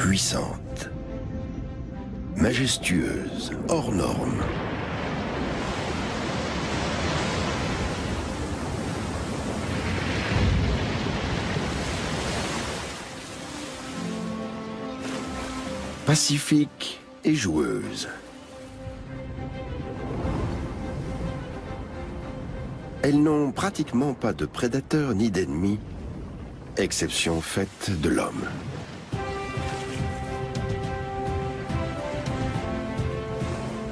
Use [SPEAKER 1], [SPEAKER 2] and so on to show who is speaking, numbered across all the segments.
[SPEAKER 1] puissante, majestueuse, hors norme. Pacifique et joueuse. Elles n'ont pratiquement pas de prédateurs ni d'ennemis, exception faite de l'homme.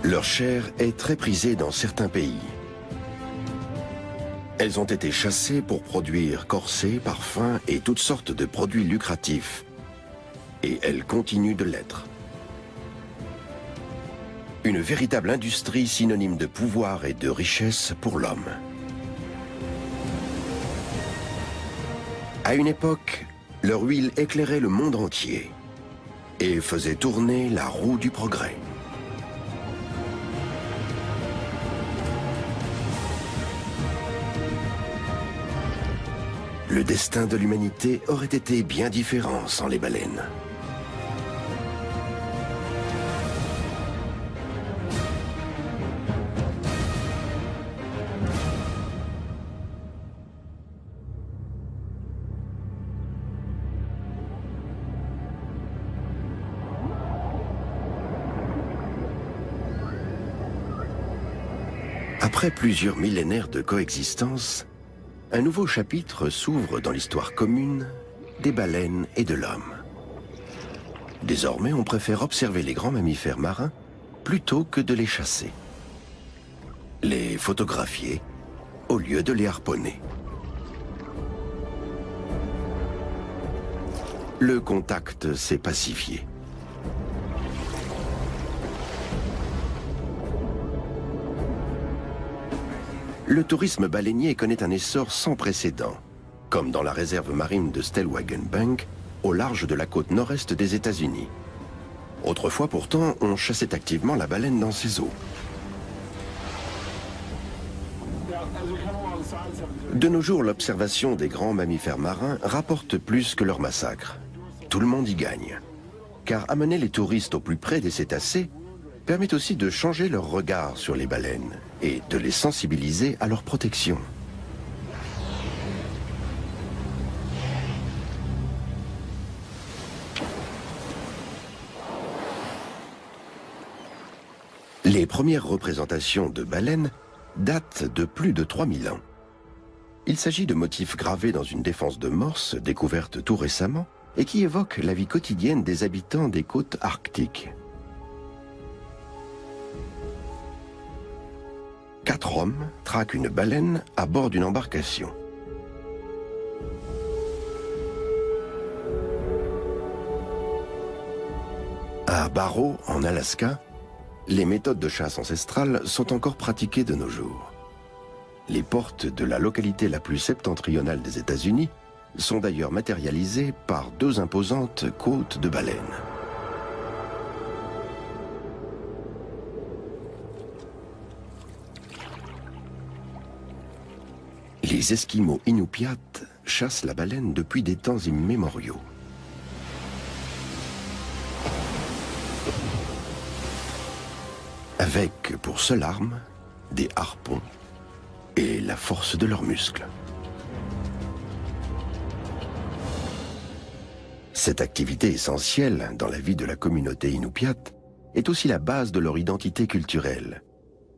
[SPEAKER 1] Leur chair est très prisée dans certains pays. Elles ont été chassées pour produire corsets, parfums et toutes sortes de produits lucratifs. Et elles continuent de l'être. Une véritable industrie synonyme de pouvoir et de richesse pour l'homme. À une époque, leur huile éclairait le monde entier et faisait tourner la roue du progrès. Le destin de l'humanité aurait été bien différent sans les baleines. Après plusieurs millénaires de coexistence, un nouveau chapitre s'ouvre dans l'histoire commune des baleines et de l'homme. Désormais, on préfère observer les grands mammifères marins plutôt que de les chasser. Les photographier au lieu de les harponner. Le contact s'est pacifié. Le tourisme baleinier connaît un essor sans précédent, comme dans la réserve marine de Stellwagen Bank, au large de la côte nord-est des États-Unis. Autrefois pourtant, on chassait activement la baleine dans ces eaux. De nos jours, l'observation des grands mammifères marins rapporte plus que leur massacre. Tout le monde y gagne. Car amener les touristes au plus près des cétacés permet aussi de changer leur regard sur les baleines et de les sensibiliser à leur protection. Les premières représentations de baleines datent de plus de 3000 ans. Il s'agit de motifs gravés dans une défense de morse découverte tout récemment et qui évoquent la vie quotidienne des habitants des côtes arctiques. 4 hommes traquent une baleine à bord d'une embarcation. À Barrow, en Alaska, les méthodes de chasse ancestrales sont encore pratiquées de nos jours. Les portes de la localité la plus septentrionale des États-Unis sont d'ailleurs matérialisées par 2 imposantes côtes de baleines. Les Esquimaux Inupiat chassent la baleine depuis des temps immémoriaux. Avec pour seule arme des harpons et la force de leurs muscles. Cette activité essentielle dans la vie de la communauté Inupiat est aussi la base de leur identité culturelle.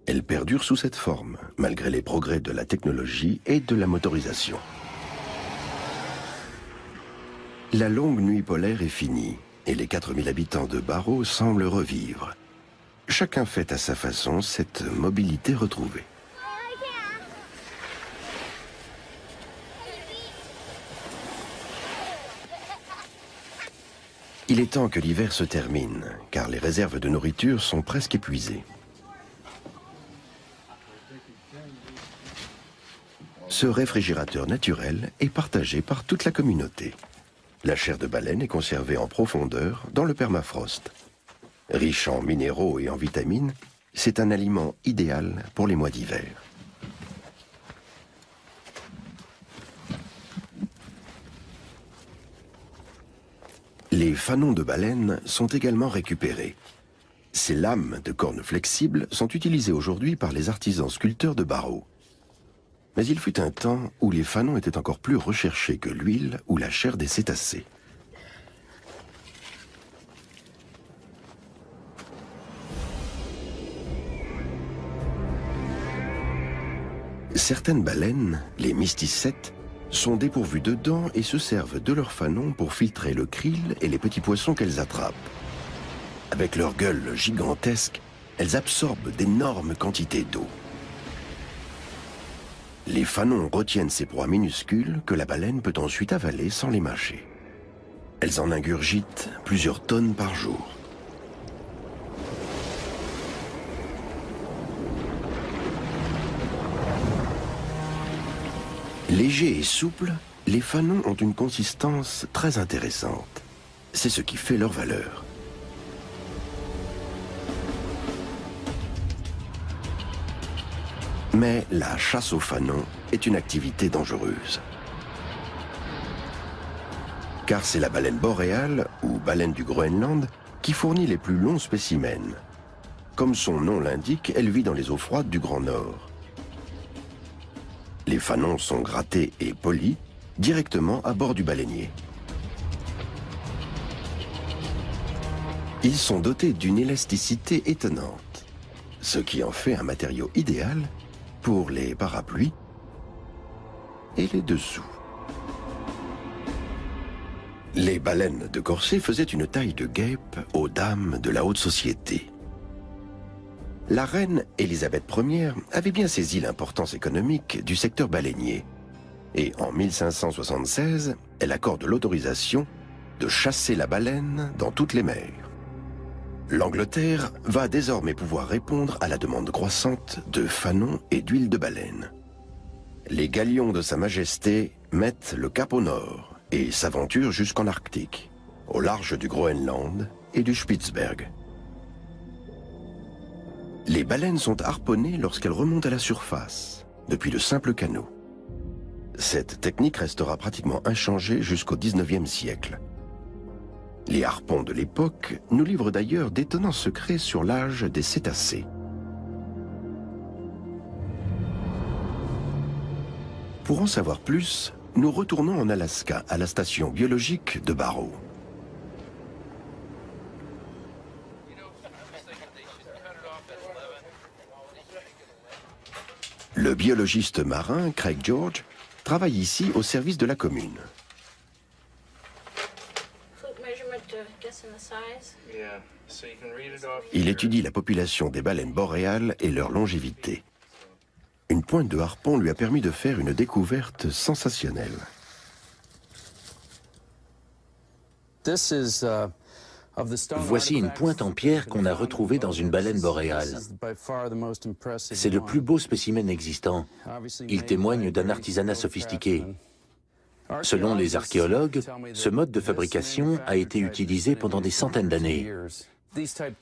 [SPEAKER 1] Elle perdure sous cette forme, malgré les progrès de la technologie et de la motorisation. La longue nuit polaire est finie, et les 4000 habitants de Barrow semblent revivre. Chacun fait à sa façon cette mobilité retrouvée. Il est temps que l'hiver se termine, car les réserves de nourriture sont presque épuisées. Ce réfrigérateur naturel est partagé par toute la communauté. La chair de baleine est conservée en profondeur dans le permafrost. Riche en minéraux et en vitamines, c'est un aliment idéal pour les mois d'hiver. Les fanons de baleine sont également récupérés. Ces lames de cornes flexibles sont utilisées aujourd'hui par les artisans sculpteurs de barreaux. Mais il fut un temps où les fanons étaient encore plus recherchés que l'huile ou la chair des cétacés. Certaines baleines, les mysticètes, sont dépourvues de dents et se servent de leurs fanons pour filtrer le krill et les petits poissons qu'elles attrapent. Avec leur gueule gigantesque, elles absorbent d'énormes quantités d'eau. Les fanons retiennent ces proies minuscules que la baleine peut ensuite avaler sans les mâcher. Elles en ingurgitent plusieurs tonnes par jour. Légers et souples, les fanons ont une consistance très intéressante. C'est ce qui fait leur valeur. Mais la chasse aux fanons est une activité dangereuse. Car c'est la baleine boréale, ou baleine du Groenland, qui fournit les plus longs spécimens. Comme son nom l'indique, elle vit dans les eaux froides du Grand Nord. Les fanons sont grattés et polis directement à bord du baleinier. Ils sont dotés d'une élasticité étonnante, ce qui en fait un matériau idéal pour les parapluies et les dessous. Les baleines de corset faisaient une taille de guêpe aux dames de la haute société. La reine Élisabeth Ier avait bien saisi l'importance économique du secteur baleinier. Et en 1576, elle accorde l'autorisation de chasser la baleine dans toutes les mers. L'Angleterre va désormais pouvoir répondre à la demande croissante de fanons et d'huile de baleine. Les galions de Sa Majesté mettent le cap au nord et s'aventurent jusqu'en Arctique, au large du Groenland et du Spitzberg. Les baleines sont harponnées lorsqu'elles remontent à la surface, depuis de simples canaux. Cette technique restera pratiquement inchangée jusqu'au XIXe siècle. Les harpons de l'époque nous livrent d'ailleurs d'étonnants secrets sur l'âge des cétacés. Pour en savoir plus, nous retournons en Alaska, à la station biologique de Barrow. Le biologiste marin Craig George travaille ici au service de la commune. Il étudie la population des baleines boréales et leur longévité. Une pointe de harpon lui a permis de faire une découverte sensationnelle.
[SPEAKER 2] Voici une pointe en pierre qu'on a retrouvée dans une baleine boréale. C'est le plus beau spécimen existant. Il témoigne d'un artisanat sophistiqué. Selon les archéologues, ce mode de fabrication a été utilisé pendant des centaines d'années.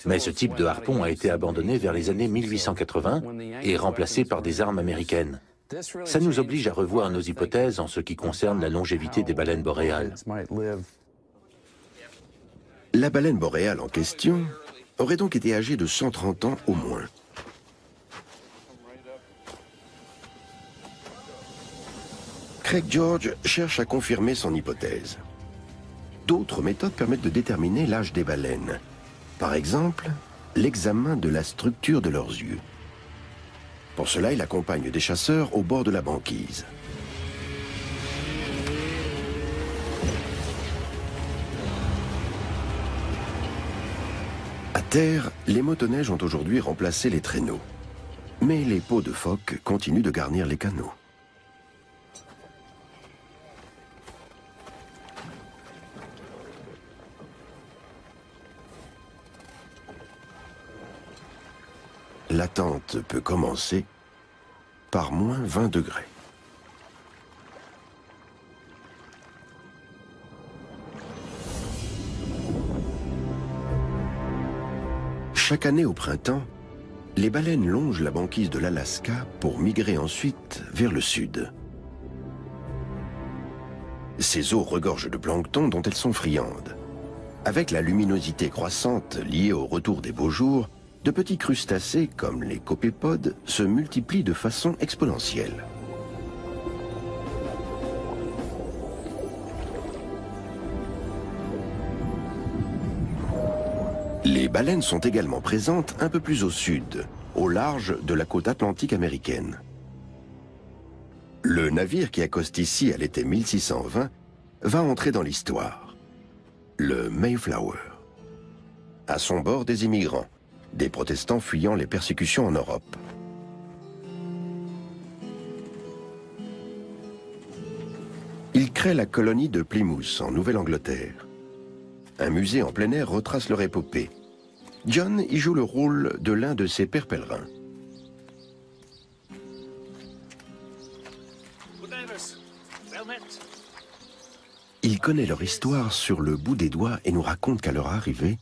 [SPEAKER 2] Mais ce type de harpon a été abandonné vers les années 1880 et remplacé par des armes américaines. Ça nous oblige à revoir nos hypothèses en ce qui concerne la longévité des baleines boréales.
[SPEAKER 1] La baleine boréale en question aurait donc été âgée de 130 ans au moins. Craig George cherche à confirmer son hypothèse. D'autres méthodes permettent de déterminer l'âge des baleines. Par exemple, l'examen de la structure de leurs yeux. Pour cela, il accompagne des chasseurs au bord de la banquise. À terre, les motoneiges ont aujourd'hui remplacé les traîneaux. Mais les peaux de phoque continuent de garnir les canaux. L'attente peut commencer par moins 20 degrés. Chaque année au printemps, les baleines longent la banquise de l'Alaska pour migrer ensuite vers le sud. Ces eaux regorgent de plancton dont elles sont friandes. Avec la luminosité croissante liée au retour des beaux jours, de petits crustacés comme les copépodes se multiplient de façon exponentielle. Les baleines sont également présentes un peu plus au sud, au large de la côte atlantique américaine. Le navire qui accoste ici à l'été 1620 va entrer dans l'histoire, le Mayflower. À son bord, des immigrants, des protestants fuyant les persécutions en Europe. Il crée la colonie de Plymouth, en Nouvelle-Angleterre. Un musée en plein air retrace leur épopée. John y joue le rôle de l'un de ses pères pèlerins. Il connaît leur histoire sur le bout des doigts et nous raconte qu'à leur arrivée,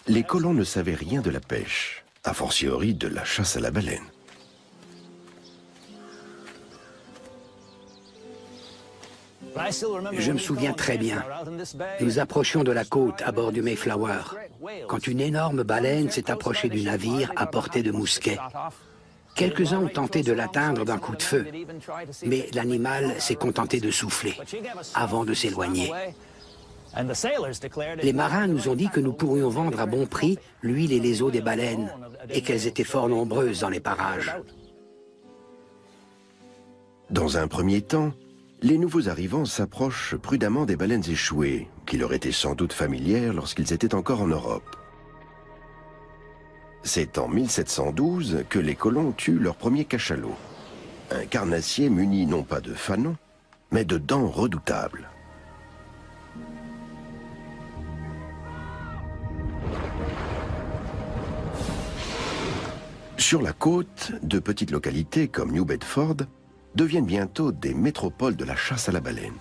[SPEAKER 1] les colons ne savaient rien de la pêche, a fortiori de la chasse à la baleine.
[SPEAKER 3] Je me souviens très bien. Nous approchions de la côte à bord du Mayflower, quand une énorme baleine s'est approchée du navire à portée de mousquet. Quelques-uns ont tenté de l'atteindre d'un coup de feu, mais l'animal s'est contenté de souffler avant de s'éloigner. Les marins nous ont dit que nous pourrions vendre à bon prix l'huile et les os des baleines, et qu'elles étaient fort nombreuses dans les parages.
[SPEAKER 1] Dans un premier temps, les nouveaux arrivants s'approchent prudemment des baleines échouées, qui leur étaient sans doute familières lorsqu'ils étaient encore en Europe. C'est en 1712 que les colons tuent leur premier cachalot, un carnassier muni non pas de fanons, mais de dents redoutables. Sur la côte, de petites localités comme New Bedford deviennent bientôt des métropoles de la chasse à la baleine.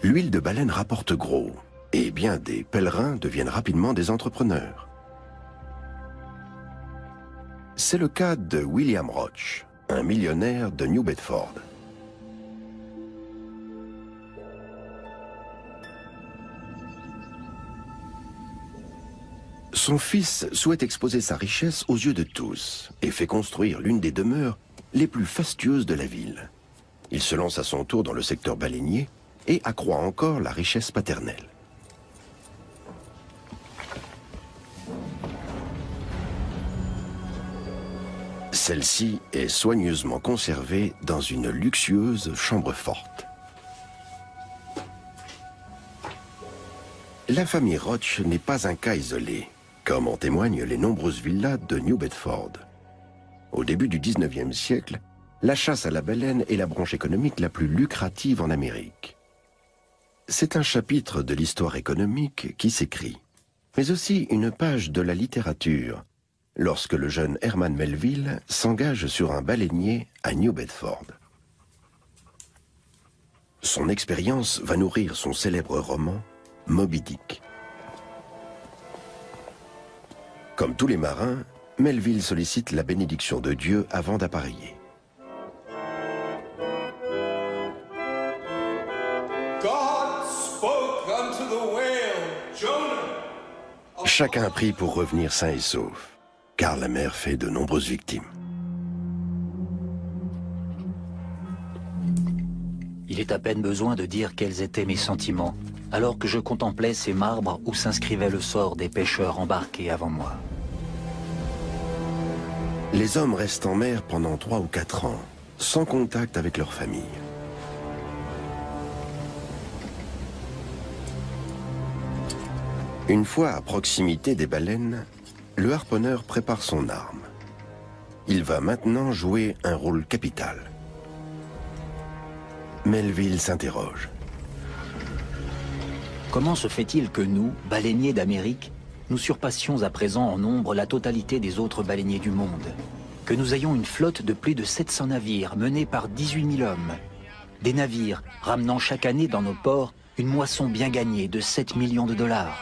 [SPEAKER 1] L'huile de baleine rapporte gros, et bien des pèlerins deviennent rapidement des entrepreneurs. C'est le cas de William Roach, un millionnaire de New Bedford. Son fils souhaite exposer sa richesse aux yeux de tous et fait construire l'une des demeures les plus fastueuses de la ville. Il se lance à son tour dans le secteur baleinier et accroît encore la richesse paternelle. Celle-ci est soigneusement conservée dans une luxueuse chambre forte. La famille Roach n'est pas un cas isolé, comme en témoignent les nombreuses villas de New Bedford. Au début du 19e siècle, la chasse à la baleine est la branche économique la plus lucrative en Amérique. C'est un chapitre de l'histoire économique qui s'écrit, mais aussi une page de la littérature, lorsque le jeune Herman Melville s'engage sur un baleinier à New Bedford. Son expérience va nourrir son célèbre roman Moby Dick. Comme tous les marins, Melville sollicite la bénédiction de Dieu avant d'appareiller. Chacun prie pour revenir sain et sauf, car la mer fait de nombreuses victimes.
[SPEAKER 2] Il est à peine besoin de dire quels étaient mes sentiments, alors que je contemplais ces marbres où s'inscrivait le sort des pêcheurs embarqués avant moi.
[SPEAKER 1] Les hommes restent en mer pendant 3 ou 4 ans, sans contact avec leur famille. Une fois à proximité des baleines, le harponneur prépare son arme. Il va maintenant jouer un rôle capital. Melville s'interroge.
[SPEAKER 2] Comment se fait-il que nous, baleiniers d'Amérique, nous surpassions à présent en nombre la totalité des autres baleiniers du monde? Que nous ayons une flotte de plus de 700 navires menés par 18 000 hommes. Des navires ramenant chaque année dans nos ports une moisson bien gagnée de 7 millions de dollars.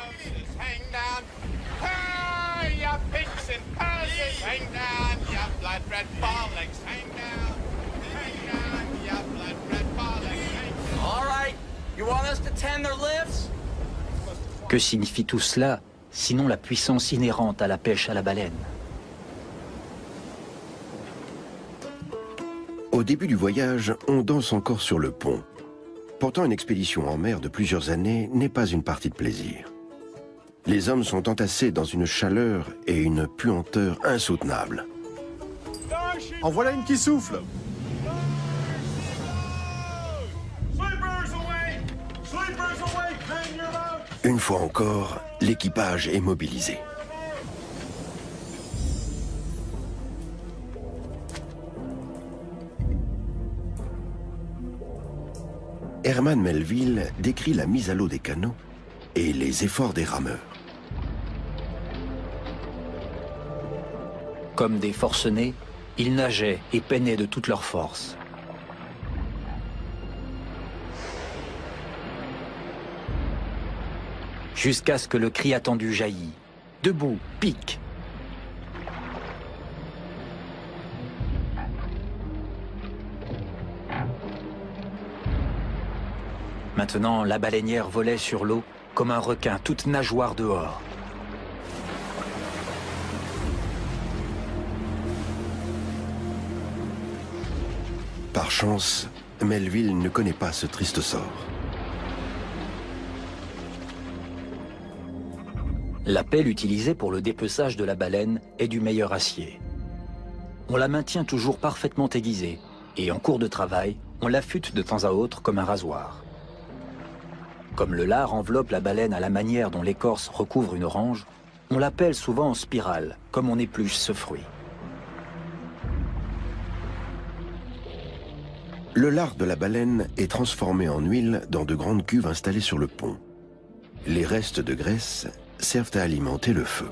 [SPEAKER 4] Que signifie tout cela, sinon la puissance inhérente à la pêche à la baleine?
[SPEAKER 1] Au début du voyage, on danse encore sur le pont. Pourtant, une expédition en mer de plusieurs années n'est pas une partie de plaisir. Les hommes sont entassés dans une chaleur et une puanteur insoutenables.
[SPEAKER 5] En voilà une qui souffle.
[SPEAKER 1] Une fois encore, l'équipage est mobilisé. Herman Melville décrit la mise à l'eau des canots et les efforts des rameurs.
[SPEAKER 4] Comme des forcenés, ils nageaient et peinaient de toutes leurs forces. Jusqu'à ce que le cri attendu jaillit. Debout, pique! Maintenant, la baleinière volait sur l'eau comme un requin, toute nageoire dehors.
[SPEAKER 1] Par chance, Melville ne connaît pas ce triste sort.
[SPEAKER 4] La pelle utilisée pour le dépeçage de la baleine est du meilleur acier. On la maintient toujours parfaitement aiguisée et en cours de travail, on l'affûte de temps à autre comme un rasoir. Comme le lard enveloppe la baleine à la manière dont l'écorce recouvre une orange, on la pèle souvent en spirale, comme on épluche ce fruit.
[SPEAKER 1] Le lard de la baleine est transformé en huile dans de grandes cuves installées sur le pont. Les restes de graisse servent à alimenter le feu.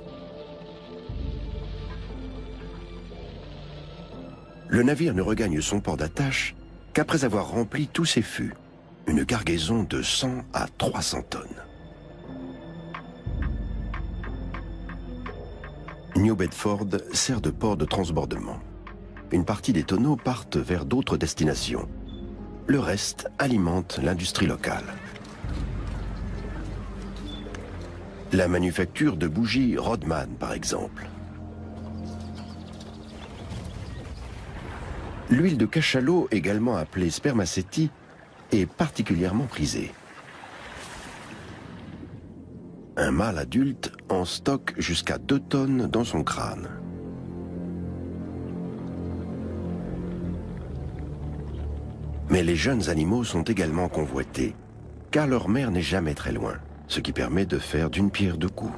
[SPEAKER 1] Le navire ne regagne son port d'attache qu'après avoir rempli tous ses fûts, une cargaison de 100 à 300 tonnes. New Bedford sert de port de transbordement. Une partie des tonneaux partent vers d'autres destinations. Le reste alimente l'industrie locale. La manufacture de bougies Rodman, par exemple. L'huile de cachalot, également appelée spermacétie, est particulièrement prisée. Un mâle adulte en stocke jusqu'à 2 tonnes dans son crâne. Mais les jeunes animaux sont également convoités, car leur mère n'est jamais très loin, ce qui permet de faire d'une pierre deux coups.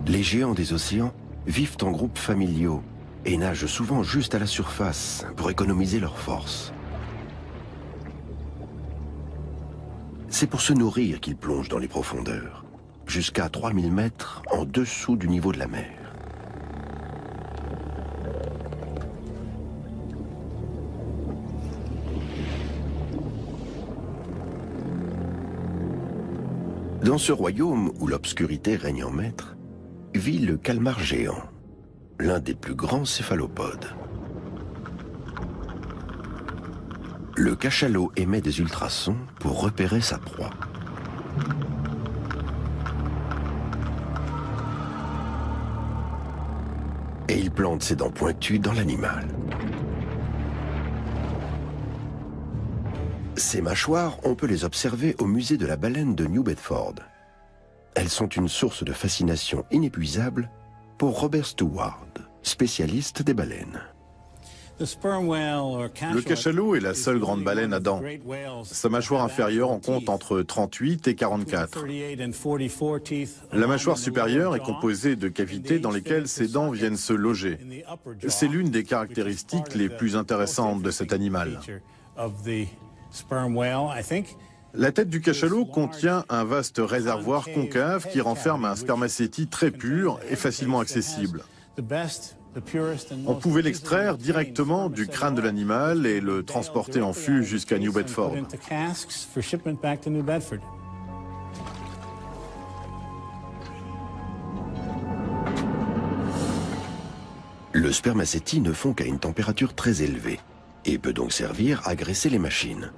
[SPEAKER 1] Les géants des océans vivent en groupes familiaux et nagent souvent juste à la surface pour économiser leurs forces. C'est pour se nourrir qu'ils plongent dans les profondeurs, jusqu'à 3000 mètres en dessous du niveau de la mer. Dans ce royaume où l'obscurité règne en maître, vit le calmar géant, l'un des plus grands céphalopodes. Le cachalot émet des ultrasons pour repérer sa proie. Et il plante ses dents pointues dans l'animal. Ces mâchoires, on peut les observer au musée de la baleine de New Bedford. Elles sont une source de fascination inépuisable pour Robert Stewart, spécialiste des baleines.
[SPEAKER 5] Le cachalot est la seule grande baleine à dents. Sa mâchoire inférieure en compte entre 38 et 44. La mâchoire supérieure est composée de cavités dans lesquelles ses dents viennent se loger. C'est l'une des caractéristiques les plus intéressantes de cet animal. La tête du cachalot contient un vaste réservoir concave qui renferme un spermacétie très pur et facilement accessible. On pouvait l'extraire directement du crâne de l'animal et le transporter en fût jusqu'à New Bedford.
[SPEAKER 1] Le spermacétie ne fond qu'à une température très élevée et peut donc servir à graisser les machines.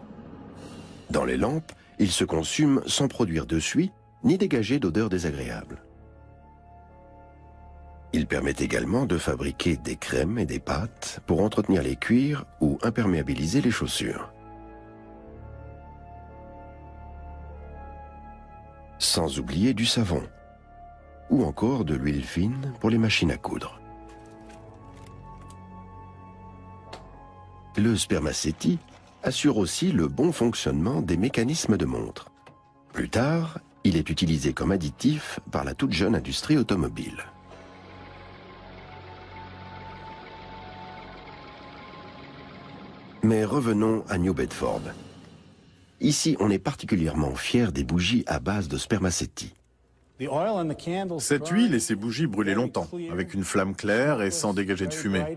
[SPEAKER 1] Dans les lampes, il se consume sans produire de suie ni dégager d'odeur désagréable. Il permet également de fabriquer des crèmes et des pâtes pour entretenir les cuirs ou imperméabiliser les chaussures. Sans oublier du savon ou encore de l'huile fine pour les machines à coudre. Le spermacétie assure aussi le bon fonctionnement des mécanismes de montre. Plus tard, il est utilisé comme additif par la toute jeune industrie automobile. Mais revenons à New Bedford. Ici, on est particulièrement fier des bougies à base de spermacétie.
[SPEAKER 5] Cette huile et ces bougies brûlaient longtemps, avec une flamme claire et sans dégager de fumée.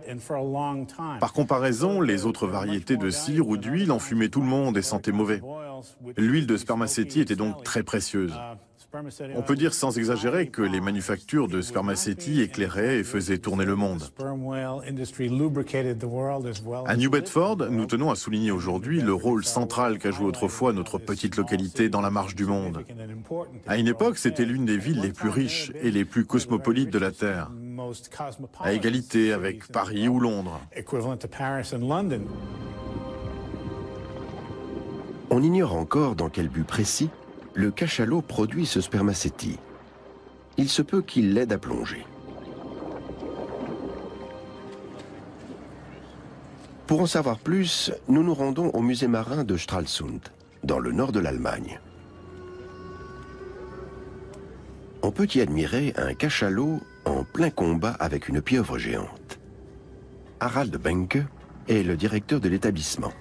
[SPEAKER 5] Par comparaison, les autres variétés de cire ou d'huile enfumaient tout le monde et sentaient mauvais. L'huile de spermacétie était donc très précieuse. On peut dire sans exagérer que les manufactures de spermacétie éclairaient et faisaient tourner le monde. À New Bedford, nous tenons à souligner aujourd'hui le rôle central qu'a joué autrefois notre petite localité dans la marche du monde. À une époque, c'était l'une des villes les plus riches et les plus cosmopolites de la Terre, à égalité avec Paris ou Londres.
[SPEAKER 1] On ignore encore dans quel but précis le cachalot produit ce spermacétie. Il se peut qu'il l'aide à plonger. Pour en savoir plus, nous nous rendons au musée marin de Stralsund, dans le nord de l'Allemagne. On peut y admirer un cachalot en plein combat avec une pieuvre géante. Harald Benke est le directeur de l'établissement.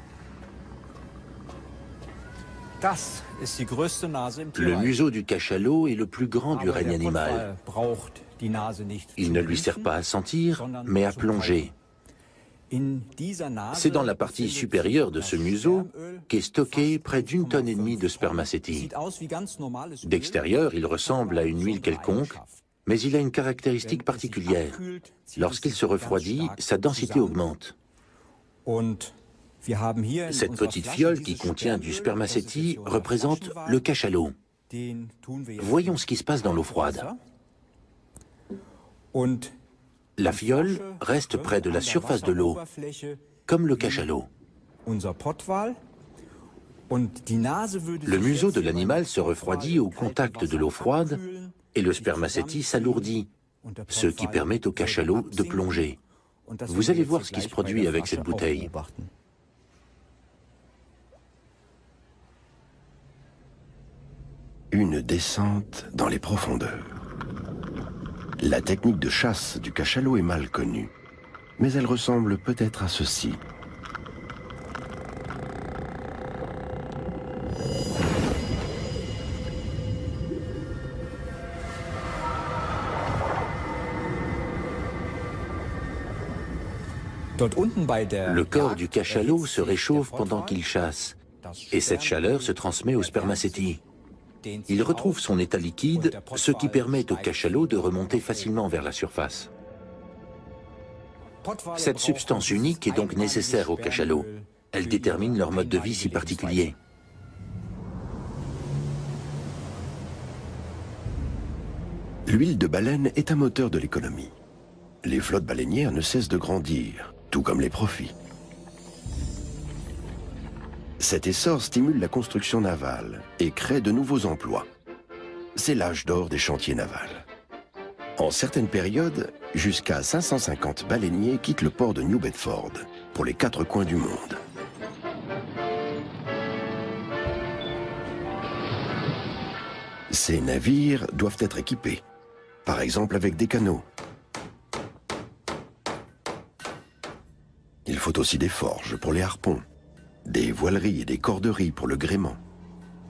[SPEAKER 2] Le museau du cachalot est le plus grand du règne animal. Il ne lui sert pas à sentir, mais à plonger. C'est dans la partie supérieure de ce museau qu'est stocké près d'1,5 tonne de spermacétie. D'extérieur, il ressemble à une huile quelconque, mais il a une caractéristique particulière. Lorsqu'il se refroidit, sa densité augmente. Cette petite fiole qui contient du spermacétie représente le cachalot. Voyons ce qui se passe dans l'eau froide. La fiole reste près de la surface de l'eau, comme le cachalot. Le museau de l'animal se refroidit au contact de l'eau froide et le spermacétie s'alourdit, ce qui permet au cachalot de plonger. Vous allez voir ce qui se produit avec cette bouteille.
[SPEAKER 1] Une descente dans les profondeurs. La technique de chasse du cachalot est mal connue, mais elle ressemble peut-être à ceci.
[SPEAKER 2] Le corps du cachalot se réchauffe pendant qu'il chasse, et cette chaleur se transmet au spermacétie. Il retrouve son état liquide, ce qui permet au cachalot de remonter facilement vers la surface. Cette substance unique est donc nécessaire aux cachalots. Elle détermine leur mode de vie si particulier.
[SPEAKER 1] L'huile de baleine est un moteur de l'économie. Les flottes baleinières ne cessent de grandir, tout comme les profits. Cet essor stimule la construction navale et crée de nouveaux emplois. C'est l'âge d'or des chantiers navals. En certaines périodes, jusqu'à 550 baleiniers quittent le port de New Bedford pour les 4 coins du monde. Ces navires doivent être équipés, par exemple avec des canots. Il faut aussi des forges pour les harpons, des voileries et des corderies pour le gréement.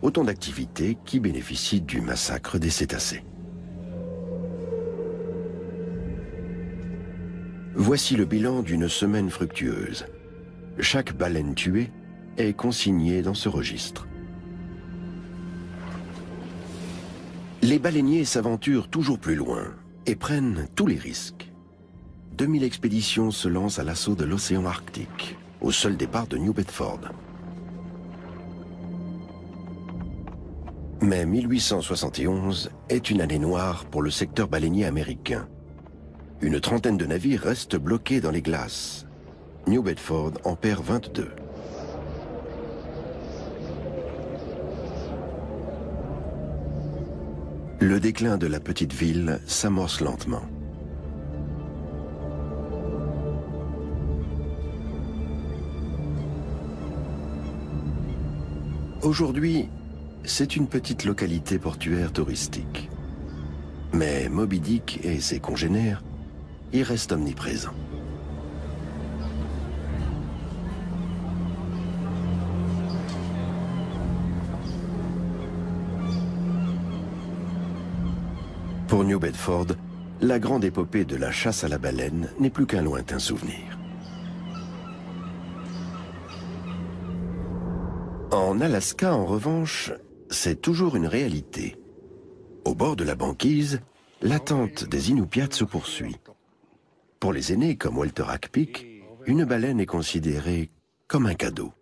[SPEAKER 1] Autant d'activités qui bénéficient du massacre des cétacés. Voici le bilan d'une semaine fructueuse. Chaque baleine tuée est consignée dans ce registre. Les baleiniers s'aventurent toujours plus loin et prennent tous les risques. 2000 expéditions se lancent à l'assaut de l'océan Arctique, au seul départ de New Bedford. Mais 1871 est une année noire pour le secteur baleinier américain. Une trentaine de navires restent bloqués dans les glaces. New Bedford en perd 22. Le déclin de la petite ville s'amorce lentement. Aujourd'hui, c'est une petite localité portuaire touristique. Mais Moby Dick et ses congénères y restent omniprésents. Pour New Bedford, la grande épopée de la chasse à la baleine n'est plus qu'un lointain souvenir. En Alaska, en revanche, c'est toujours une réalité. Au bord de la banquise, l'attente des Inupiats se poursuit. Pour les aînés comme Walter Hackpick, une baleine est considérée comme un cadeau.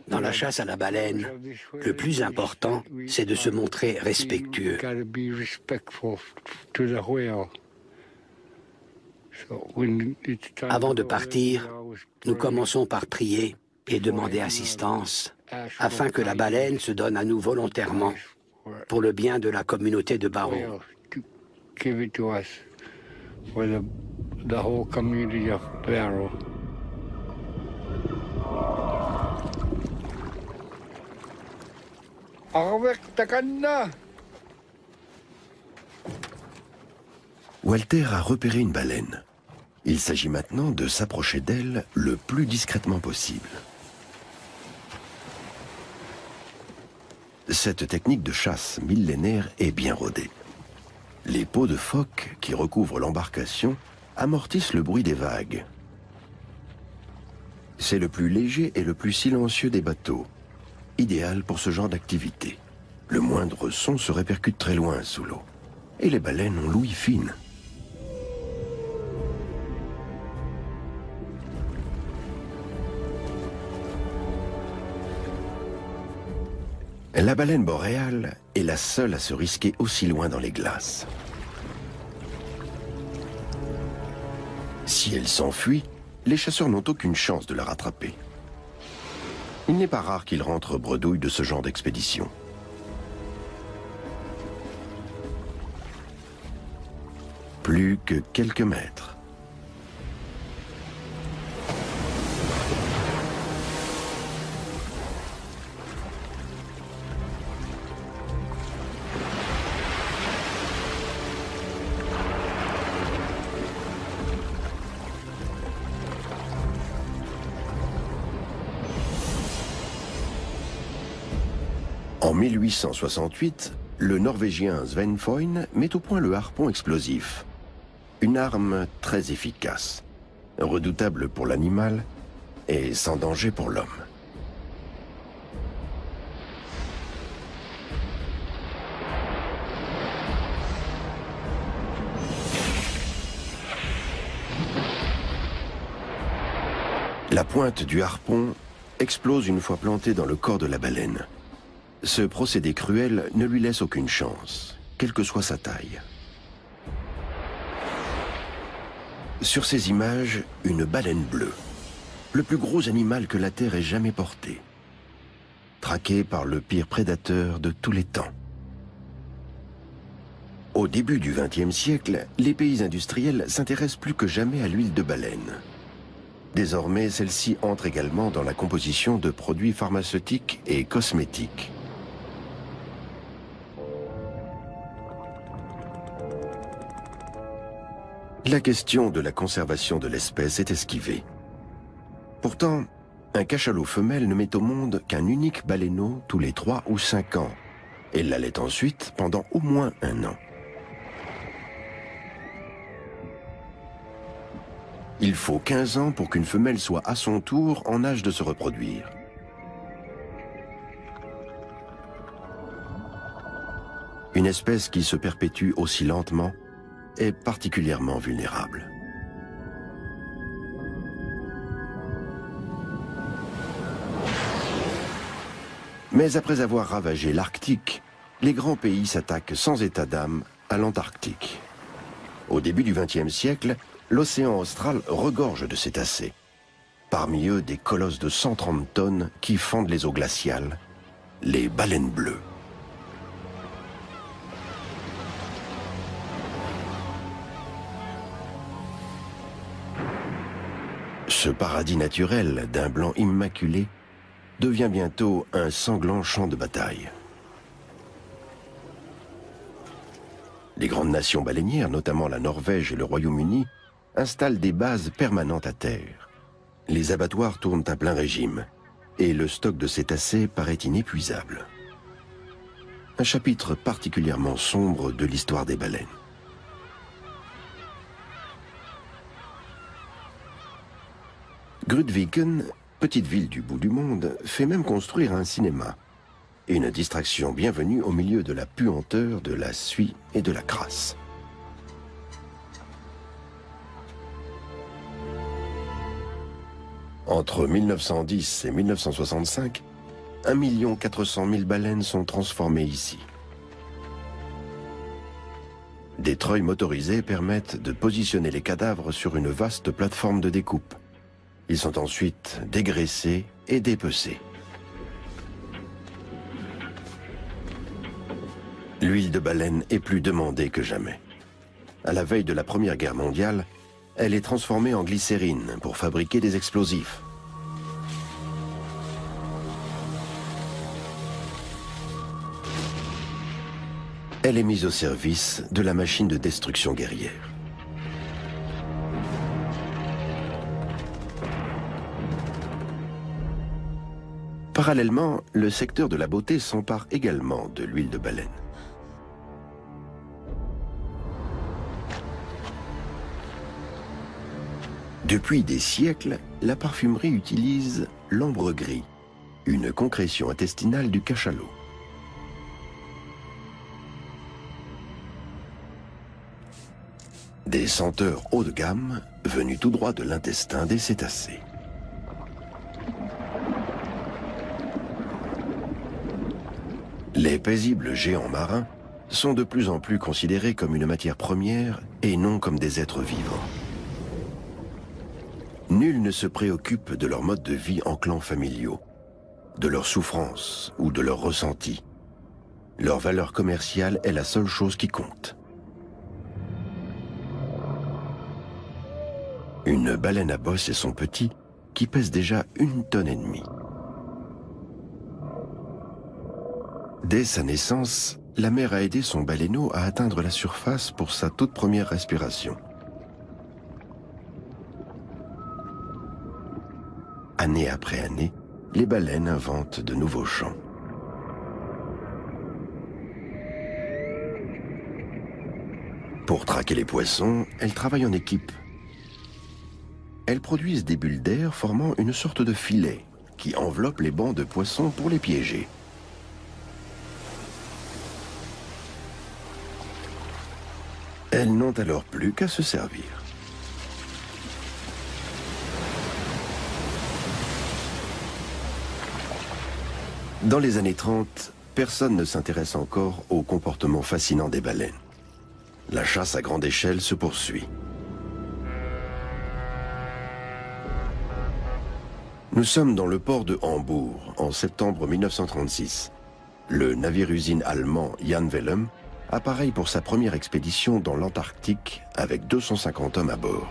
[SPEAKER 3] Dans la chasse à la baleine, le plus important, c'est de se montrer respectueux. Avant de partir, nous commençons par prier et demander assistance, afin que la baleine se donne à nous volontairement, pour le bien de la communauté de Barrow.
[SPEAKER 1] Walter a repéré une baleine. Il s'agit maintenant de s'approcher d'elle le plus discrètement possible. Cette technique de chasse millénaire est bien rodée. Les peaux de phoque qui recouvrent l'embarcation amortissent le bruit des vagues. C'est le plus léger et le plus silencieux des bateaux, idéal pour ce genre d'activité. Le moindre son se répercute très loin sous l'eau. Et les baleines ont l'ouïe fine. La baleine boréale est la seule à se risquer aussi loin dans les glaces. Si elle s'enfuit, les chasseurs n'ont aucune chance de la rattraper. Il n'est pas rare qu'ils rentrent bredouilles de ce genre d'expédition. Plus que quelques mètres. En 1868, le Norvégien Sven Foyn met au point le harpon explosif. Une arme très efficace, redoutable pour l'animal et sans danger pour l'homme. La pointe du harpon explose une fois plantée dans le corps de la baleine. Ce procédé cruel ne lui laisse aucune chance, quelle que soit sa taille. Sur ces images, une baleine bleue, le plus gros animal que la Terre ait jamais porté, traqué par le pire prédateur de tous les temps. Au début du XXe siècle, les pays industriels s'intéressent plus que jamais à l'huile de baleine. Désormais, celle-ci entre également dans la composition de produits pharmaceutiques et cosmétiques. La question de la conservation de l'espèce est esquivée. Pourtant, un cachalot femelle ne met au monde qu'un unique baleineau tous les 3 ou 5 ans, et l'allait ensuite pendant au moins 1 an. Il faut 15 ans pour qu'une femelle soit à son tour en âge de se Une Une espèce qui se perpétue aussi lentement est particulièrement vulnérable. Mais après avoir ravagé l'Arctique, les grands pays s'attaquent sans état d'âme à l'Antarctique. Au début du XXe siècle, l'océan austral regorge de cétacés. Parmi eux, des colosses de 130 tonnes qui fendent les eaux glaciales, les baleines bleues. Ce paradis naturel d'un blanc immaculé devient bientôt un sanglant champ de bataille. Les grandes nations baleinières, notamment la Norvège et le Royaume-Uni, installent des bases permanentes à terre. Les abattoirs tournent à plein régime et le stock de cétacés paraît inépuisable. Un chapitre particulièrement sombre de l'histoire des baleines. Grudviken, petite ville du bout du monde, fait même construire un cinéma. Une distraction bienvenue au milieu de la puanteur, de la suie et de la crasse. Entre 1910 et 1965, 1 400 000 baleines sont transformées ici. Des treuils motorisés permettent de positionner les cadavres sur une vaste plateforme de découpe. Ils sont ensuite dégraissés et dépecés. L'huile de baleine est plus demandée que jamais. À la veille de la Première Guerre mondiale, elle est transformée en glycérine pour fabriquer des explosifs. Elle est mise au service de la machine de destruction guerrière. Parallèlement, le secteur de la beauté s'empare également de l'huile de baleine. Depuis des siècles, la parfumerie utilise l'ambre gris, une concrétion intestinale du cachalot. Des senteurs haut de gamme venues tout droit de l'intestin des cétacés. Les paisibles géants marins sont de plus en plus considérés comme une matière première et non comme des êtres vivants. Nul ne se préoccupe de leur mode de vie en clans familiaux, de leurs souffrances ou de leurs ressentis. Leur valeur commerciale est la seule chose qui compte. Une baleine à bosse et son petit qui pèse déjà 1,5 tonnes. Dès sa naissance, la mère a aidé son baleineau à atteindre la surface pour sa toute première respiration. Année après année, les baleines inventent de nouveaux chants. Pour traquer les poissons, elles travaillent en équipe. Elles produisent des bulles d'air formant une sorte de filet qui enveloppe les bancs de poissons pour les piéger. Elles n'ont alors plus qu'à se servir. Dans les années 30, personne ne s'intéresse encore au comportement fascinant des baleines. La chasse à grande échelle se poursuit. Nous sommes dans le port de Hambourg, en septembre 1936. Le navire-usine allemand Jan Wellem appareille pour sa première expédition dans l'Antarctique avec 250 hommes à bord.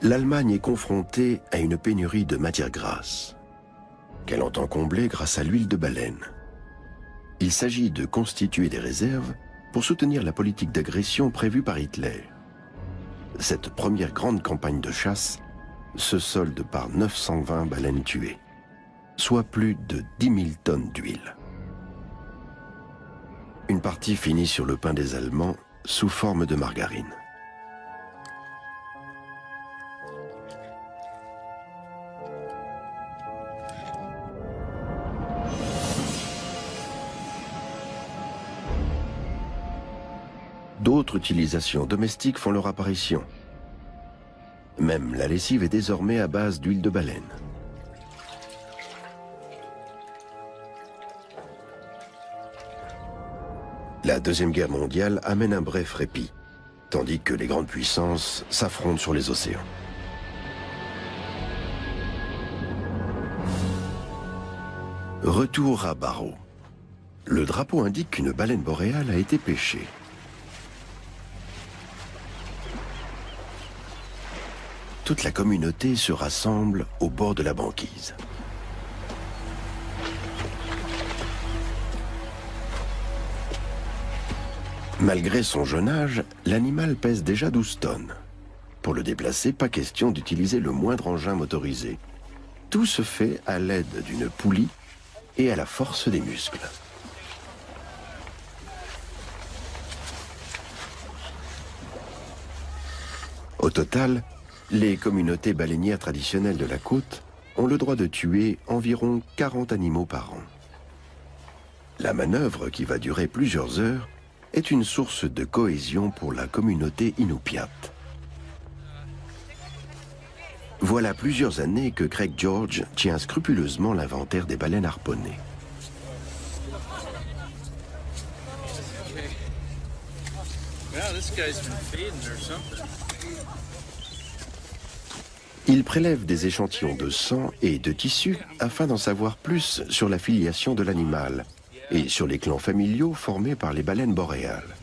[SPEAKER 1] L'Allemagne est confrontée à une pénurie de matières grasses, qu'elle entend combler grâce à l'huile de baleine. Il s'agit de constituer des réserves pour soutenir la politique d'agression prévue par Hitler. Cette première grande campagne de chasse se solde par 920 baleines tuées, soit plus de 10 000 tonnes d'huile. Une partie finit sur le pain des Allemands sous forme de margarine. d'autres utilisations domestiques font leur apparition. Même la lessive est désormais à base d'huile de baleine. La Deuxième Guerre mondiale amène un bref répit, tandis que les grandes puissances s'affrontent sur les océans. Retour à Barrow. Le drapeau indique qu'une baleine boréale a été pêchée. Toute la communauté se rassemble au bord de la banquise. Malgré son jeune âge, l'animal pèse déjà 12 tonnes. Pour le déplacer, pas question d'utiliser le moindre engin motorisé. Tout se fait à l'aide d'une poulie et à la force des muscles. Au total, les communautés baleinières traditionnelles de la côte ont le droit de tuer environ 40 animaux par an. La manœuvre, qui va durer plusieurs heures, est une source de cohésion pour la communauté Inupiat. Voilà plusieurs années que Craig George tient scrupuleusement l'inventaire des baleines harponnées. Il prélève des échantillons de sang et de tissu afin d'en savoir plus sur la filiation de l'animal et sur les clans familiaux formés par les baleines boréales.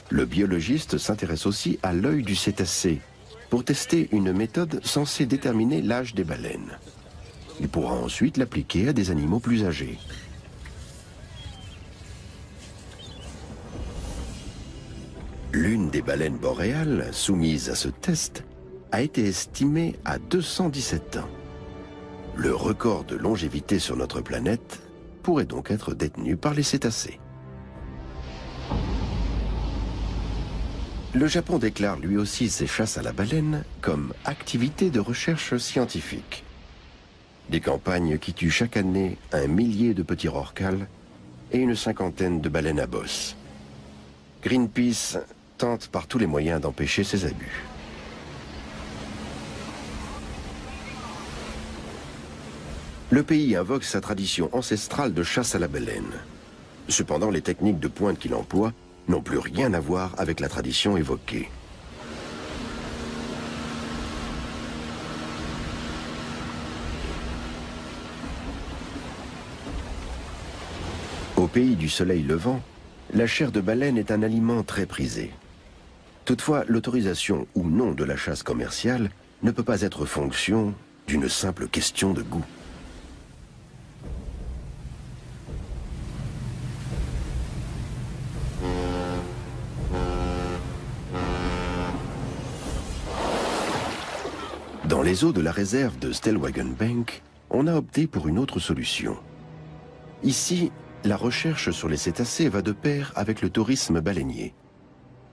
[SPEAKER 1] Le biologiste s'intéresse aussi à l'œil du cétacé pour tester une méthode censée déterminer l'âge des baleines. Il pourra ensuite l'appliquer à des animaux plus âgés. L'une des baleines boréales soumises à ce test a été estimée à 217 ans. Le record de longévité sur notre planète pourrait donc être détenu par les cétacés. Le Japon déclare lui aussi ses chasses à la baleine comme activité de recherche scientifique. Des campagnes qui tuent chaque année 1 millier de petits rorquals et une cinquantaine de baleines à bosse. Greenpeace tente par tous les moyens d'empêcher ces abus. Le pays invoque sa tradition ancestrale de chasse à la baleine. Cependant, les techniques de pointe qu'il emploie n'ont plus rien à voir avec la tradition évoquée. Au pays du soleil levant, la chair de baleine est un aliment très prisé. Toutefois, l'autorisation ou non de la chasse commerciale ne peut pas être fonction d'une simple question de goût. Dans les eaux de la réserve de Stellwagen Bank, on a opté pour une autre solution. Ici, la recherche sur les cétacés va de pair avec le tourisme baleinier.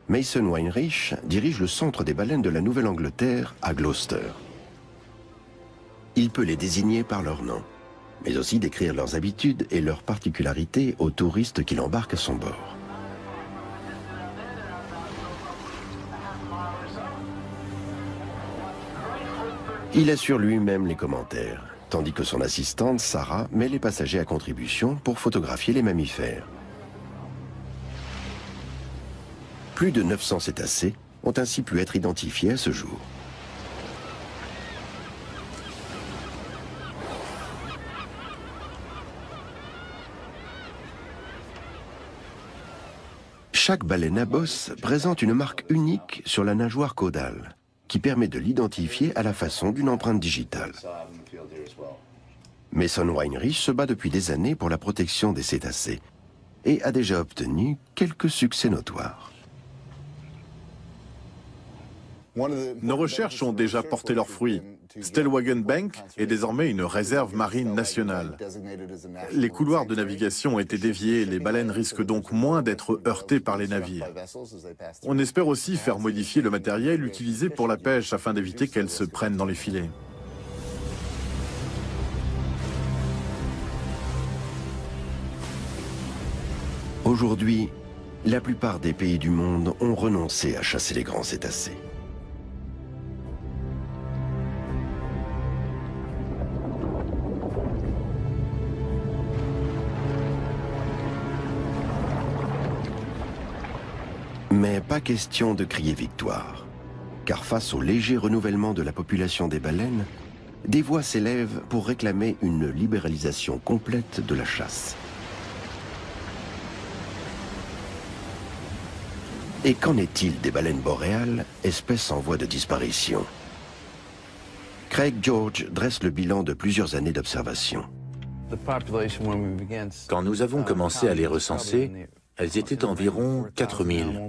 [SPEAKER 1] Mason Weinreich dirige le centre des baleines de la Nouvelle-Angleterre à Gloucester. Il peut les désigner par leur nom, mais aussi décrire leurs habitudes et leurs particularités aux touristes qu'il embarque à son bord. Il assure lui-même les commentaires, tandis que son assistante, Sarah, met les passagers à contribution pour photographier les mammifères. Plus de 900 cétacés ont ainsi pu être identifiés à ce jour. Chaque baleine à bosse présente une marque unique sur la nageoire caudale, qui permet de l'identifier à la façon d'une empreinte digitale. Mason Weinreich se bat depuis des années pour la protection des cétacés et a déjà obtenu quelques succès notoires.
[SPEAKER 5] Nos recherches ont déjà porté leurs fruits. Stellwagen Bank est désormais une réserve marine nationale. Les couloirs de navigation ont été déviés et les baleines risquent donc moins d'être heurtées par les navires. On espère aussi faire modifier le matériel utilisé pour la pêche afin d'éviter qu'elles se prennent dans les filets.
[SPEAKER 1] Aujourd'hui, la plupart des pays du monde ont renoncé à chasser les grands cétacés. Mais pas question de crier victoire, car face au léger renouvellement de la population des baleines, des voix s'élèvent pour réclamer une libéralisation complète de la chasse. Et qu'en est-il des baleines boréales, espèces en voie de disparition? Craig George dresse le bilan de plusieurs années d'observation.
[SPEAKER 2] Quand nous avons commencé à les recenser, elles étaient environ 4000.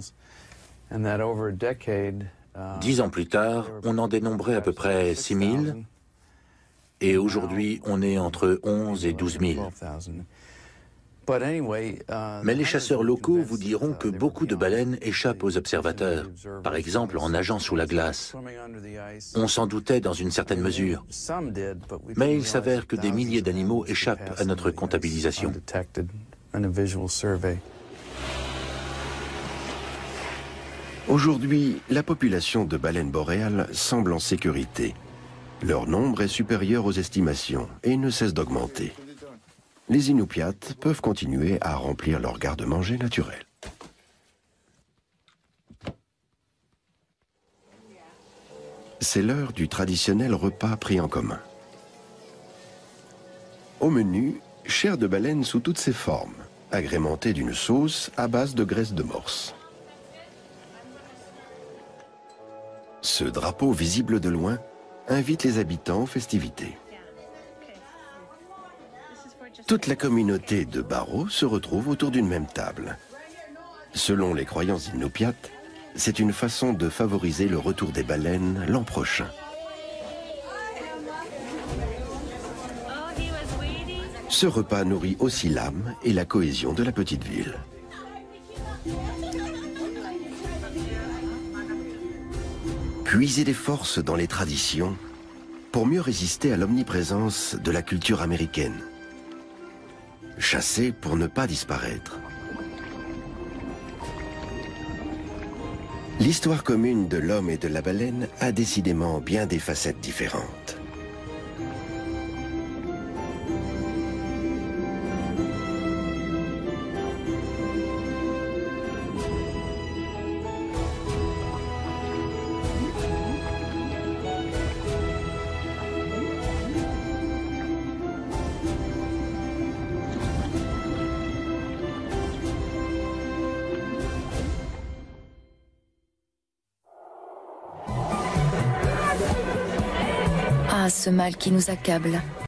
[SPEAKER 2] 10 ans plus tard, on en dénombrait à peu près 6000. Et aujourd'hui, on est entre 11 et 12 000. Mais les chasseurs locaux vous diront que beaucoup de baleines échappent aux observateurs, par exemple en nageant sous la glace. On s'en doutait dans une certaine mesure, mais il s'avère que des milliers d'animaux échappent à notre comptabilisation.
[SPEAKER 1] Aujourd'hui, la population de baleines boréales semble en sécurité. Leur nombre est supérieur aux estimations et ne cesse d'augmenter. Les Inupiats peuvent continuer à remplir leur garde-manger naturel. C'est l'heure du traditionnel repas pris en commun. Au menu, chair de baleine sous toutes ses formes, agrémentée d'une sauce à base de graisse de morse. Ce drapeau visible de loin invite les habitants aux festivités. Toute la communauté de Barrow se retrouve autour d'une même table. Selon les croyances inupiates, c'est une façon de favoriser le retour des baleines l'an prochain. Ce repas nourrit aussi l'âme et la cohésion de la petite ville. Puiser des forces dans les traditions pour mieux résister à l'omniprésence de la culture américaine. Chasser pour ne pas disparaître. L'histoire commune de l'homme et de la baleine a décidément bien des facettes différentes.
[SPEAKER 6] Ah, ce mal qui nous accable.